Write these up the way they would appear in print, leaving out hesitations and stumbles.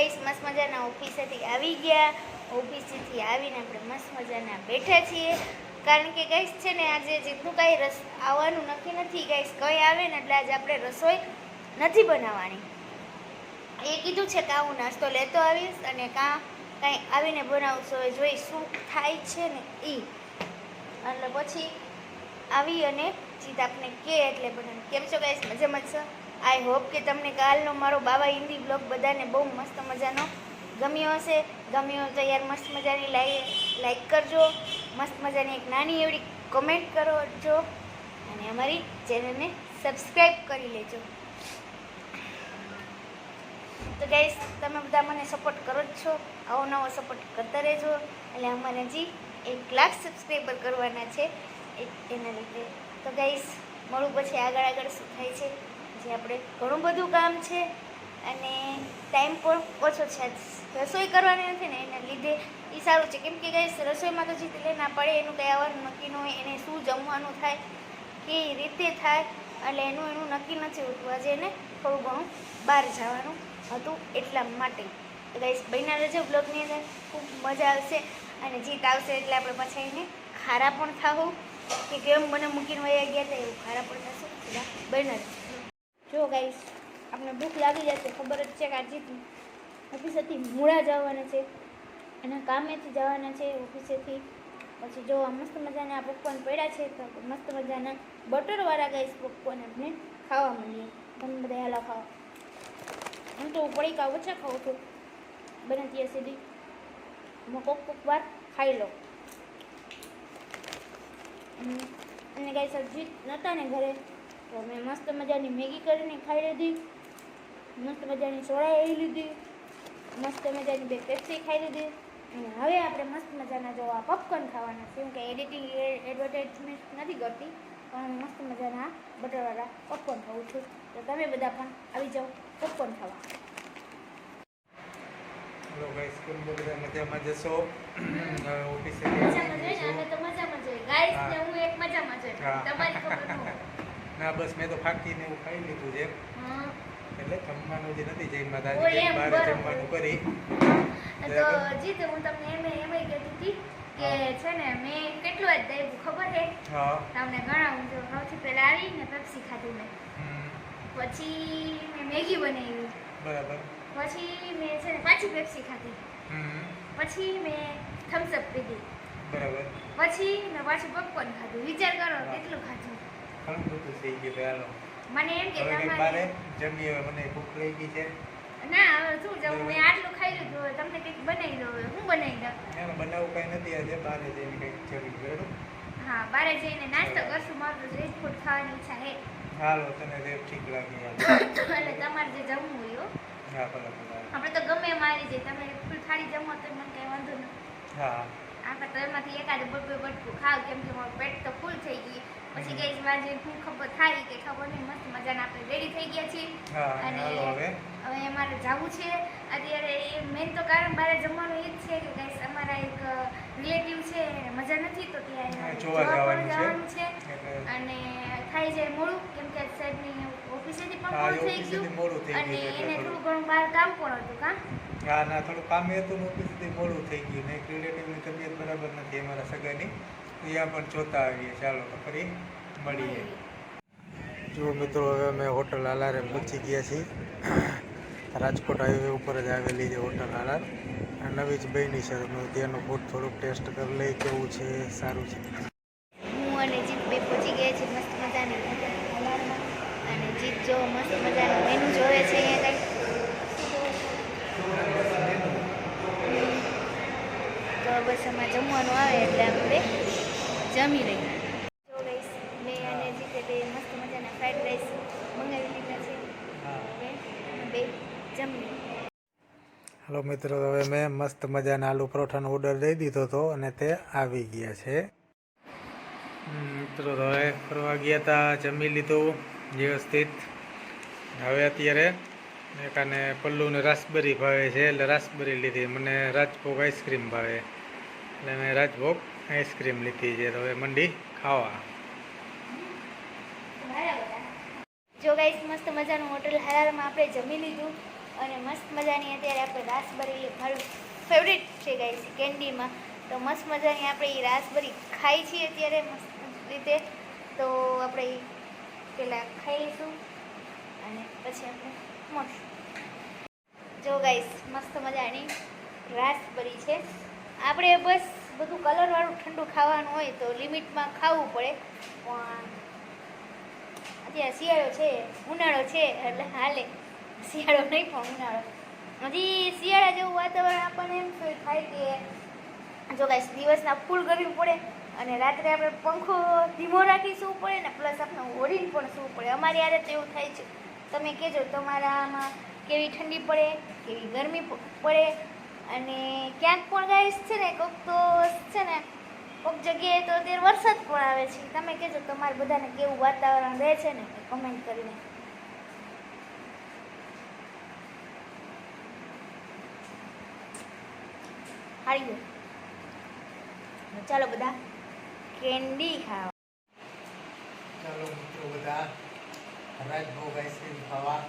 Guys મસ્ત મજાના ઓફિસેથી આવી ગયા. ઓફિસેથી આવીને આપણે મસ્ત મજાના બેઠા છીએ. કારણ કે ગાઈસ છે ને આજે જેટલું કાંઈ આવવાનું નક્કી નથી ગાઈસ. કંઈ આવે ને એટલે આજે આપણે રસોઈ નથી બનાવવાની. એ કીધું છે કે હું નાસ્તો લેતો આવીશ અને કાંઈ આવીને બનાવશો જોઈ શું થાય છે ને એ. એટલે પછી આવી અને ચીજ આપને કે એટલે બનાવી. કેમ છો ગાઈસ? મજામાં છો? આઈ હોપ કે તમને કાલનો મારો બાબા હિન્દી બ્લોગ બધાને બહુ મસ્ત મજાનો ગમ્યો હશે. ગમ્યો તો યાર મસ્ત મજાની લાઈક કરજો, મસ્ત મજાની એક નાની એવડી કમેન્ટ કરજો અને અમારી ચેનલને સબસ્ક્રાઈબ કરી લેજો. તો ગાઈસ તમે બધા મને સપોર્ટ કરો જ છો, આવો નવો સપોર્ટ કરતા રહેજો. એટલે અમારે હજી 1 લાખ સબસ્ક્રાઈબર કરવાના છે એના લીધે. તો ગાઈસ મળું પછી આગળ શું થાય છે. જે આપણે ઘણું બધું કામ છે અને ટાઈમ પણ ઓછો છે. રસોઈ કરવાની નથી ને એના લીધે એ સારું છે. કેમ કે ગાઈસ રસોઈમાં તો જીત લે ના પડે, એનું કંઈ આવવાનું નક્કી ન હોય, એને શું જમવાનું થાય, કેવી રીતે થાય, એટલે એનું નક્કી નથી હોતું. આજે એને થોડું ઘણું બહાર જવાનું હતું એટલા માટે. તો ગાઈસ બન્યા રહેજો બ્લોગની અંદર, ખૂબ મજા આવશે. અને જીત આવશે એટલે આપણે પાછા એને ખારા પણ થાવું કે કેમ મને મૂકીને વયા ગયા હતા એવું ખારા પણ થશું. બધા બન્યા જો ગાઈસ આપણે ભૂખ લાગી જશે, ખબર જ છે કે આ જીત ઓફિસેથી મૂળા જવાના છે અને કામેથી જવાના છે ઓફિસેથી. પછી જો મસ્ત મજાના આ પોપકોર્ન પડ્યા છે તો મસ્ત મજાના બટરવાળા ગાઈસ પોપકોર્ન આપણે ખાવા મળીએ. તમે બધા હાલા ખાવા. એમ તો પડીકા ઓછા ખાઉં છું બને ત્યાં સુધી, એમાં કોક વાર ખાઈ લો. અને ગાઈસ જીત નહોતા ને ઘરે તો મેં મસ્ત મજાની મેગી કરીને ખાઈ લીધી, મસ્ત મજાની સોડા લઈ લીધી, મસ્ત મજાની 2 પેપ્સી ખાઈ લીધી. અને હવે આપણે મસ્ત મજાના જો આ પોપકોર્ન ખાવાના છે. કે એડિટિંગ એડવર્ટાઇઝમેન્ટ નથી કરતી, પણ મસ્ત મજાના બટરવાળા પોપકોર્ન ખાઉં છું. તો તમે બધા પણ આવી જાઓ પોપકોર્ન ખાવા. હેલો ગાઈસ, કેમ બધા મજામાં જશો? ઓફિસે અમે તો મજામાં જોઈએ ગાઈસ ને હું એક મજામાં જોઈએ. તમારી ખબર ન હોય. ના બસ મેં તો ફાકીને એવું ખાઈ લીધું છે. એટલે જમવાનું જે નથી જઈમાં ઓ દાદી એમ, બહાર બરોબર. જમવાનું કરી. તો જીત હું તમને એમ કહેતી હતી કે છે ને મેં કેટલું જ દઈ ખબર છે હા. તમને ગણાવું. જો સૌથી પહેલા આવીને પેપ્સી ખાધી મેં, પછી મેં મેગી બનાવી, બરાબર. પછી મેં છે ને પાછી પેપ્સી ખાધી, પછી મેં થમ્સ અપ પીધી, બરાબર. પછી મેં પાછું પોપકોર્ન ખાધું. વિચાર કરો કેટલું ખાધું. ઘણું બધું થઈ ગયું પહેલો. મને એમ કે હવે કંઈક તમારે બારે જમી, હવે મને ભૂખ લાગી ગઈ છે. ના હવે શું જવું, મેં આટલું ખાઈ લીધું, હવે તમને કંઈક બનાવી દો. હું બનાવી દઉં. એમાં બનાવવું કાંઈ નથી આજે, બહાર જઈને કંઈક જમી બરાબર. હા બારે જઈને નાસ્તો કરશું. મારું સ્ટ્રીટ ફૂડ ખાવાની ઈચ્છા છે. હાલો તને જે ઠીક લાગે એટલે તમારે જે જમવું હોય હો. હા બરાબર. આપણે તો ગમે એમ આવી જાય. તમે ફૂલ થાળી જમો તો મને કંઈ વાંધો નથી. હા આપણે તો એમાંથી એકાદ બટકું ખાવ, કેમ કે મારું પેટ તો ફૂલ થઈ ગઈ. પછી ગઈ મારે શું ખબર થાય કે ખબર નહીં. મસ્ત મજાના આપણે રેડી થઈ ગયા છીએ હા. અને હાલો હવે હવે અમારે જવું છે અત્યારે. એ મેન તો કારણ બહાર જમવાનું એ જ છે કે ગાઈસ અમારા એક રિલેટિવ છે એને મજા નથી તો ત્યાં જોવા પણ જવાનું જવાનું છે. એટલે અને થાય જાય મોડું, કેમ કે સાહેબની ઓફિસેથી પણ હા, મોડું થઈ ઓફિસેથી ગયું મોડું થઈ અને ગયું એટલે એને થોડું. થોડું ઘણું બહાર કામ પણ હતું. કાં હા ના થોડું કામ હતું ને ઓફિસથી મોડું થઈ ગયું ને. એક રિલેટિવની તબિયત બરાબર નથી અમારા સગાની, ત્યાં પણ જોતા આવીએ. ચાલો તો ફરી મળીએ. જુઓ મિત્રો, હવે અમે હોટલ આલારે પહોંચી ગયા છીએ. રાજકોટ હાઈવે ઉપર જ આવેલી છે હોટલ આલાર. નવી જ બની છે. તમે ત્યાંનું ફૂડ થોડુંક ટેસ્ટ કરી લઈ કેવું છે, સારું છે. હું અને જીત બે પહોંચી ગયા છે મસ્ત મજાની હોટલ આલારમાં. અને જીત જો મસ્ત મજાનું મેનુ જોવે છે અહીંયા કંઈ. તો બસ એમાં જમવાનું આવે એટલે આપણે જમી લઈએ. જો ગાઈસ મેં અને જીતે બે મસ્ત મજાના ફ્રાઈડ રાઈસ મંગાવી લીધા છે. હવે અમે બે જમી. હાલો મિત્રો, હવે મેં મસ્ત મજાના આલુ પરોઠાનો ઓર્ડર દઈ દીધો હતો અને તે આવી ગયા છે. મિત્રો હવે ફરવા ગયા હતા, જમી લીધું વ્યવસ્થિત. હવે અત્યારે એકાને પલ્લુને રાસબરી ભાવે છે એટલે રાસબરી લીધી. મને રાજભોગ આઈસ્ક્રીમ ભાવે એટલે મેં રાજભોગ આઈસ્ક્રીમ લીધી છે. તો હવે મંડી ખાવા. જો ગાઈસ મસ્ત મજાનું હોટલ હાલારમાં આપણે જમી લીધું અને મસ્ત મજાની અત્યારે આપણે રાસબરી મારું ફેવરેટ છે ગાઈસ કેન્ડીમાં, તો મસ્ત મજાની આપણે એ રાસબરી ખાઈ છીએ અત્યારે મસ્ત રીતે. તો આપણે પહેલાં ખાઈ લઈશું અને પછી આપણે મળશું. જો ગાઈસ મસ્ત મજાની રાસબરી છે. આપણે બસ બધું કલરવાળું ઠંડુ ખાવાનું હોય તો લિમિટમાં ખાવું પડે, પણ અત્યારે શિયાળો છે, ઉનાળો છે એટલે હાલે. શિયાળો નહીં પણ ઉનાળો. હજી શિયાળા જેવું વાતાવરણ આપણને એમ ફીલ થાય કે જો ગાઈસ દિવસના ફૂલ ગરમી પડે અને રાત્રે આપણે પંખો ધીમો રાખી સૂવું પડે ને પ્લસ આપણે ઓઢીને પણ સૂવું પડે. અમારી આદત એવું થાય છે. તમે કહેજો તમારામાં કેવી ઠંડી પડે, કેવી ગરમી પડે, અને ક્યાંક પણ ગાઈસ છે ને કોઈક તો છે ને કોઈક જગ્યાએ તો અત્યારે વરસાદ પણ આવે છે. તમે કહેજો તમારે બધાને કેવું વાતાવરણ રહે છે ને કમેન્ટ કરીને. હારી ચાલો બધા કેન્ડી ખાવા. ચાલો મિત્રો બધા રાજભોગ આઈસ્ક્રીમ ખાવા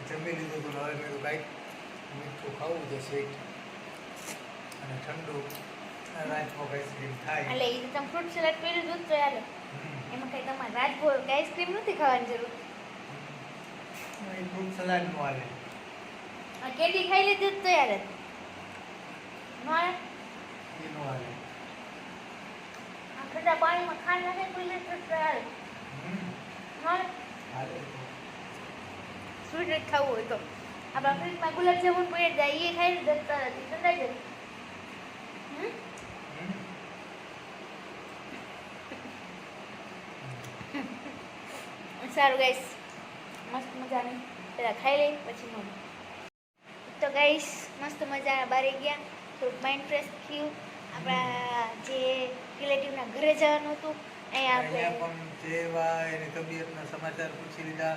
જમી લીધું હતું. હવે મેં કાંઈક મીઠું ખાવું છે, સ્વીટ અને ઠંડુ. રાજભોગ આઈસ્ક્રીમ થાય એટલે એ તમે ફ્રૂટ સલાડ પહેલું દૂધ તો યાર એમાં કંઈ તમારે રાજભોગ આઈસ્ક્રીમ નથી ખાવાની જરૂર. એ ફ્રૂટ સલાડનું હાલે. કેન્ડી ખાઈ લીધું તો યાર મારે એનું હાલે. ઠંડા પાણીમાં ખાંડ નાખે કોઈ લીધું તો યાર મારે હાલે સ્વીટ ખાવું હોય તો આપણા ફ્રીજમાં ગુલાબજામુન પડી જાય, એ ખાઈ લીધું તો ઠંડાઈ જાય. સારું ગાઈસ મસ્ત મજાની પહેલાં ખાઈ લઈ પછી મળું. તો ગાઈસ મસ્ત મજાના બારે ગયા, થોડુંક માઇન્ડ ફ્રેશ થયું. આપણા જે રિલેટિવના ઘરે જવાનું હતું અહીંયા પણ જેવા એની તબિયતના સમાચાર પૂછી લીધા.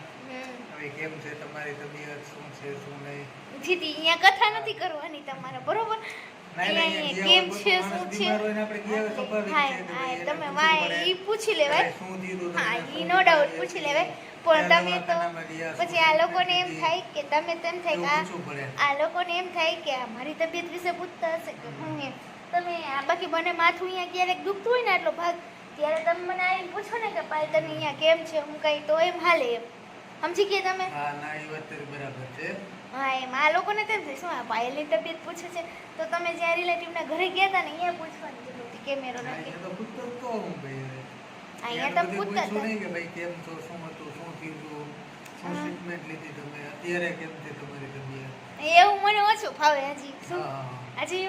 હવે કેમ છે તમારી તબિયત, શું છે શું નહીં. જીતી અહીંયા કથા નથી કરવાની તમારે, બરોબર? કેમ છે શું છે તમે વાય ઈ પૂછી લેવાય. હા ઈ નો ડાઉટ પૂછી લેવાય, પણ તમે તો પછી આ લોકોને એમ થાય કે તમે તેમ થાય કે આ લોકોને એમ થાય કે આ મારી તબિયત વિશે પૂછતા હશે કે હું એમ. તમે આ બાકી મને માથું અહીંયા ક્યારેક દુખતું હોય ને આટલો ભાગ, ત્યારે તમે મને આવીને પૂછો ને કે પાલ તને અહીંયા કેમ છે હું કઈ, તો એમ હાલે એમ. સમજી ગયા તમે? હા ના એ વાત તારી બરાબર છે. હા એમ આ લોકોને તેમ થાય શું આ પાયલની તબિયત પૂછે છે, તો તમે જ્યાં રિલેટિવના ઘરે ગયા હતા ને અહીંયા પૂછવાની જરૂર હતી કેમેરો નથી. તો પૂછતો તો હું ભાઈ અહીંયા તમે પૂછતા હતા નહીં કે ભાઈ કેમ છો, શું હતું, શું થયું, શું ટ્રીટમેન્ટ લીધી તમે, અત્યારે કેમ છે તમારી તબિયત. એવું મને ઓછું ફાવે હજી. શું હજી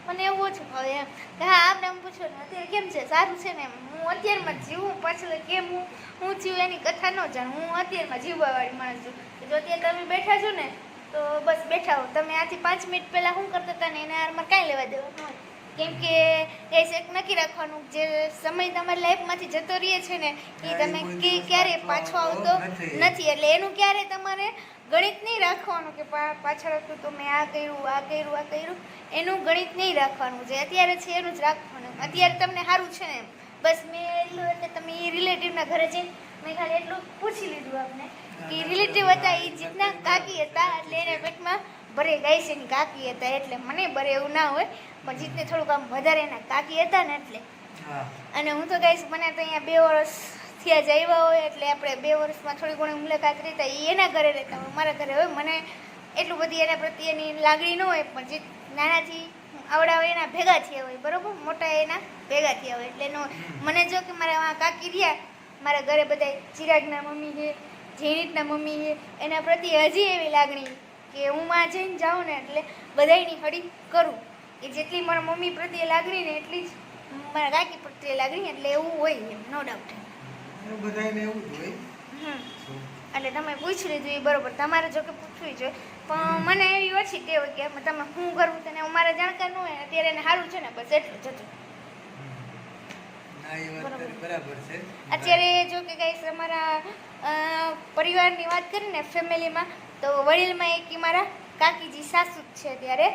મને એવું ઓછું ફાવે એમ કે હા આપણે એમ પૂછો ને અત્યારે કેમ છે, સારું છે ને એમ. હું અત્યારમાં જ જીવું, પાછળ કેમ હું જીવું એની કથા ન જાણું. હું અત્યારમાં જીવવાવાળી માણસ છું. જો અત્યારે તમે બેઠા છો ને તો બસ બેઠા હો. તમે આથી 5 મિનિટ પહેલાં શું કરતા હતા ને એને હારમાં કાંઈ લેવા દેવાનું હોય. કેમ કે એ એક નક્કી રાખવાનું જે સમય તમારી લાઈફમાંથી જતો રહે છે ને એ તમે ક્યારે પાછો આવતો નથી. એટલે એનું ક્યારે તમારે ગણિત નહીં રાખવાનું કે પાછળ હતું તો મેં આ કર્યું આ કર્યું આ કર્યું, એનું ગણિત નહીં રાખવાનું. જે અત્યારે છે એનું જ રાખવાનું. અત્યારે તમને સારું છે ને બસ મેં એટલું, એટલે તમે એ રિલેટિવના ઘરે જઈને મેં ખાલી એટલું પૂછી લીધું આપને કે રિલેટિવ હતા એ જીતના કાકી હતા, એટલે એને પેટમાં ભરે ગાઈસ એની કાકી હતા, એટલે મને ભરે એવું ના હોય પણ જીતને થોડુંક આમ વધારે એના કાકી હતા ને એટલે. અને હું તો ગાઈસ મને તો અહીંયા 2 વર્ષ થયા જ આવ્યા હોય, એટલે આપણે 2 વર્ષમાં થોડી ઘણી મુલાકાત રહેતા. એ એના ઘરે રહેતા હોય, મારા ઘરે હોય. મને એટલું બધી એના પ્રત્યેની લાગણી ન હોય, પણ જીત નાનાથી આવડા હોય એના ભેગા થયા હોય, બરોબર? મોટા એના ભેગા થયા હોય એટલે મને જો કે મારા કાકી રહ્યા મારા ઘરે બધા ચિરાગના મમ્મી છે, જેનિતના મમ્મી છે, એના પ્રત્યે હજી એવી લાગણી કે હું માં જઈને જાઉં ને એટલે બધાયની હળી કરું. કે જેટલી મારા મમ્મી પ્રત્યે લાગણી ને એટલી જ મારા કાકી પ્રત્યે લાગણી, એટલે એવું હોય એમ નો ડાઉટ. બધાને એવું જ હોય. એટલે તમે પૂછી લીધું એ બરોબર, તમારે જો કે પૂછવું જોઈએ. પણ મને એવી ઓછી ટેવ કે તમે શું કરવું તને મારે જાણકાર ન હોય, અત્યારે એને સારું છે ને બસ એટલું જ હતું. અત્યારે જો કે ગાઈસ અમારા પરિવારની વાત કરીને ફેમિલીમાં તો વડીલમાં એક મારા કાકીજી સાસુ જ છે અત્યારે,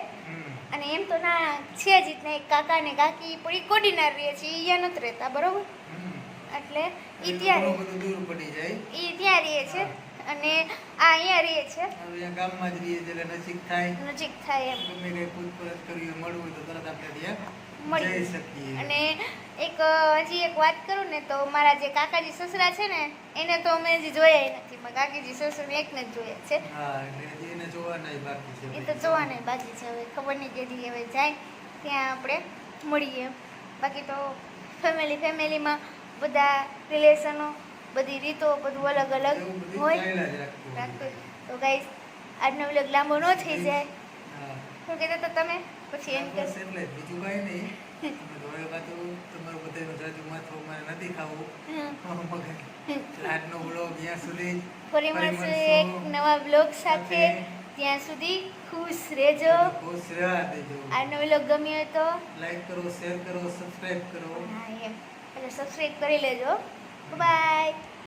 અને એમ તો ના છે જ ને એક કાકા ને કાકી પડી કોડીનાર રહે છે, અહીંયા નથી રહેતા, બરોબર? એટલે એ ત્યાં રહે છે. અને આ અહીંયા રહીએ છે હવે અહીંયા ગામમાં જ રહીએ એટલે નજીક થાય, નજીક થાય એમ ગમે કંઈ પૂછપરછ કરવી હોય, મળવું હોય તો તરત આપણે ત્યાં મળી જઈ શકીએ. અને હજી એક વાત કરું ને તો મારા જે કાકાજી સસરા છે ને એને તો અમે હજી જોયા નથી. મારા કાકીજી સસરાને એકને જ જોયા છે. હા, એટલે હજી એને જોવાનાય બાકી છે. એ તો જોવાને બાકી છે. હવે ખબર નહીં કેદી હવે જાય ત્યાં આપણે મળીએ. બાકી તો ફેમિલીમાં બધા રિલેશનો, બધી રીતો બધું અલગ અલગ એવું બધું હોય. ચાલ્યા જ રાખતું હોય. રાખતું. તો ગાઈસ આજનો વ્લોગ લાંબો ન થઈ જાય. હા. શું કહેતા હતા તમે? પછી એમ બસ એટલે જ, બીજું કાંઈ નહીં. અમે તો હવે પાછું તમારું બધાયનું જાજુ માથું અમારે નથી ખાવું. આજનો વ્લોગ અહીંયા સુધી જ. ફરી મળશું એક નવા બ્લોગ સાથે. ત્યાં સુધી ખુશ રહેજો. ખુશ રહેવા દેજો. આજનો વ્લોગ ગમ્યો હોય તો લાઈક કરો, શેર કરો, સબસ્ક્રાઇબ કરો. હા એમ એટલે સબસ્ક્રાઇબ કરી લેજો. બાય.